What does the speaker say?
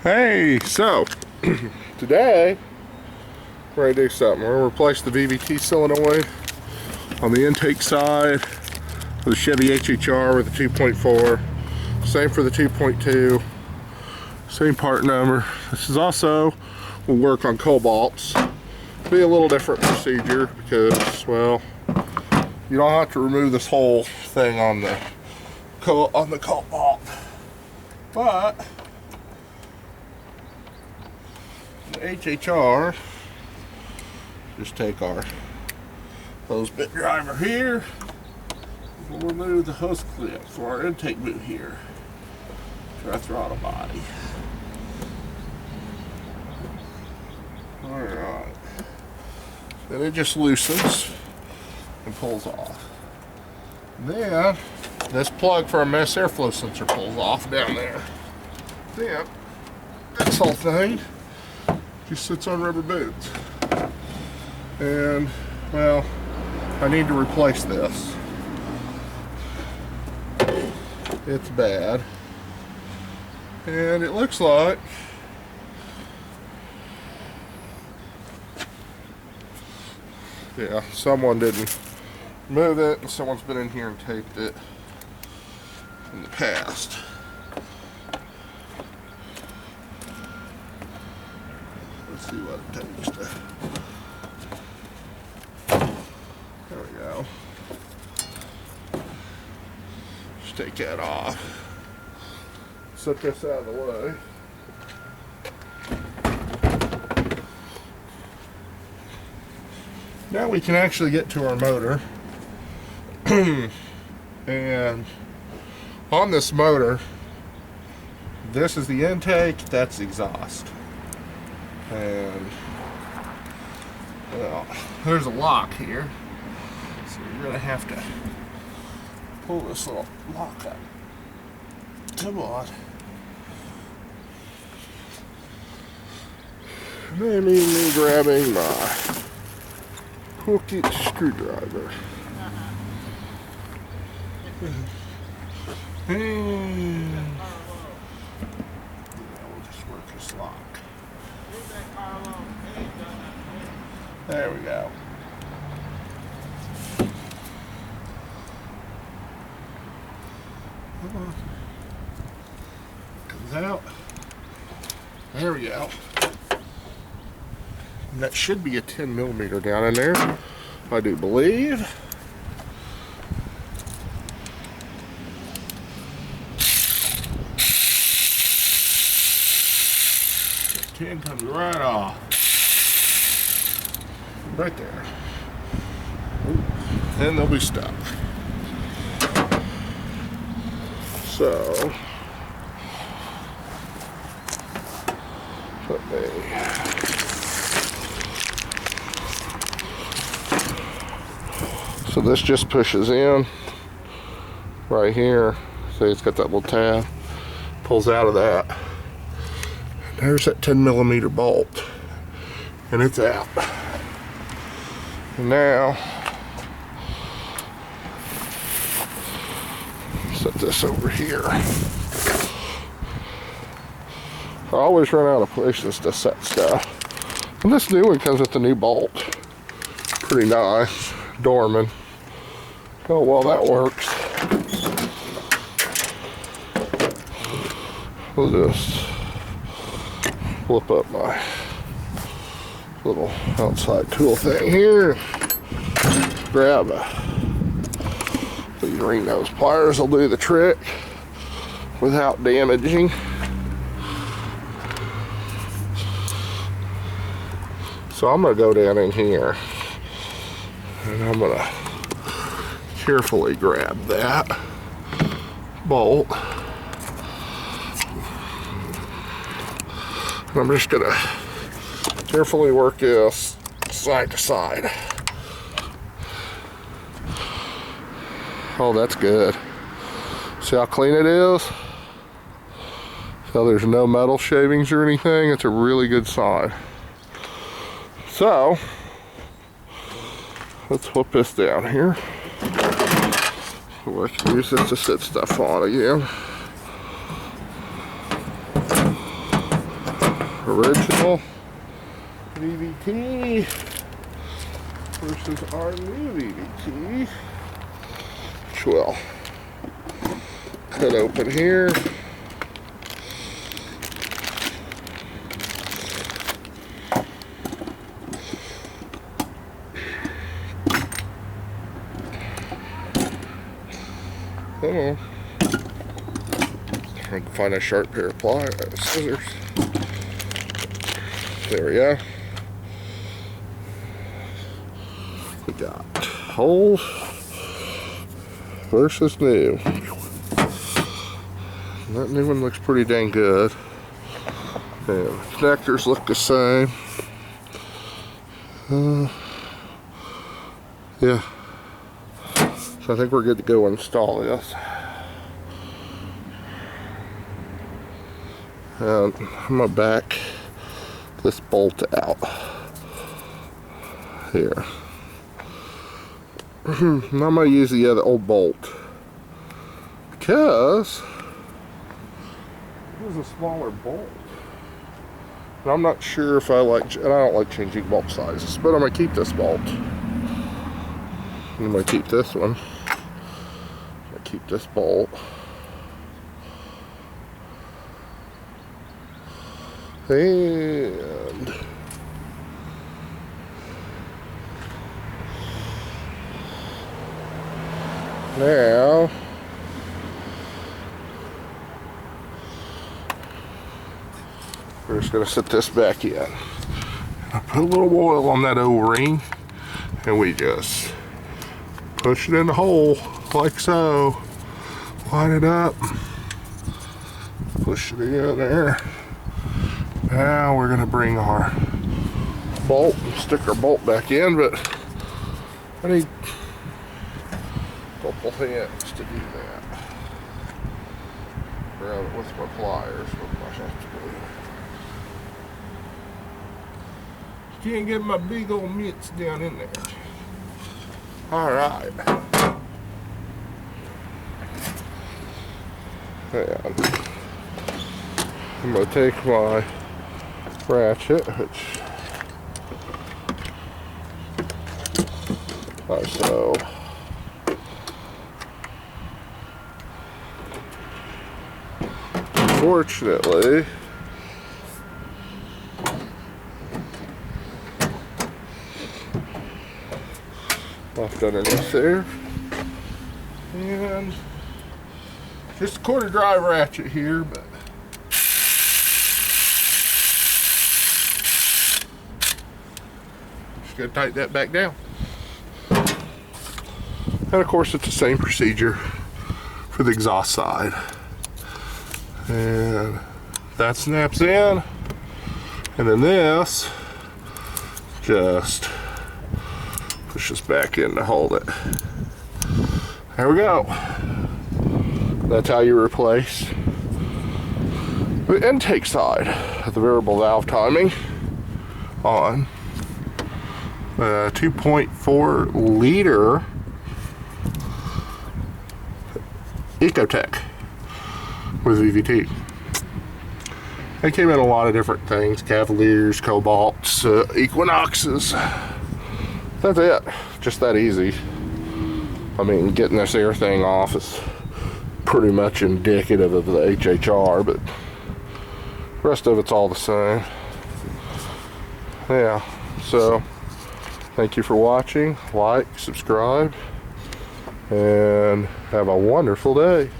Hey, so today we're going to do something. We're going to replace the VVT solenoid on the intake side of the Chevy HHR with the 2.4. Same for the 2.2. Same part number. This is also will work on cobalts. Be a little different procedure because, well, you don't have to remove this whole thing on the cobalt, but the HHR, just take our hose bit driver here. We'll remove the hose clip for our intake boot here to our throttle body. Alright. Then it just loosens and pulls off. Then this plug for our mass airflow sensor pulls off down there. Then this whole thing just sits on rubber boots. And, well, I need to replace this. It's bad. And it looks like someone didn't move it, and someone's been in here and taped it in the past. Let's see what it takes to. There we go. Just take that off. Set this out of the way. Now we can actually get to our motor. And on this motor, this is the intake, that's the exhaust. And, well, there's a lock here. So you're going to have to pull this little lock up. Come on. Maybe me grabbing my hooked screwdriver. And we'll just work this lock. There we go. Comes out. There we go. And that should be a 10mm down in there, I do believe. 10 comes right off. Right there. And they'll be stuck. So, let me. So this just pushes in right here. See, it's got that little tab. Pulls out of that. There's that 10mm bolt. And it's out. And now, set this over here. I always run out of places to set stuff. And this new one comes with the new bolt. Pretty nice. Dorman. Oh, well, that works. We'll just flip up my little outside tool thing here. Grab these ring nose pliers will do the trick without damaging. So I'm going to go down in here and I'm going to carefully grab that bolt. And I'm just going to carefully work this side to side. Oh, that's good. See how clean it is? So there's no metal shavings or anything. It's a really good sign. So, let's whip this down here. So I can use this to set stuff on again. original VVT versus our new VVT, which will cut open here. Come on. I can find a sharp pair of scissors. There we go. We got old versus new. That new one looks pretty dang good. And connectors look the same. Yeah. So I think we're good to go install this. And I'm gonna back this bolt out here. I'm gonna use the other old bolt because this is a smaller bolt. And I'm not sure if I like, and I don't like changing bolt sizes, but I'm gonna keep this bolt. I'm gonna keep this one. I'm gonna keep this bolt. And now we're just going to set this back in. I put a little oil on that O-ring and we just push it in the hole like so. Line it up. Push it in there. Now we're going to bring our bolt and stick our bolt back in, but I need a couple hands to do that. Grab it with my pliers, what I have to do. Can't get my big old mitts down in there. Alright. And I'm going to take my ratchet, which like so. Fortunately, left underneath there, and just a quarter drive ratchet here, but gotta tighten that back down. And of course it's the same procedure for the exhaust side. And that snaps in. And then this just pushes back in to hold it. There we go. That's how you replace the intake side of the variable valve timing on 2.4 liter Ecotech with VVT. They came in a lot of different things: Cavaliers, Cobalts, Equinoxes. That's it. Just that easy. I mean, getting this air thing off is pretty much indicative of the HHR, but the rest of it's all the same. Yeah, so thank you for watching. Like, subscribe, and have a wonderful day.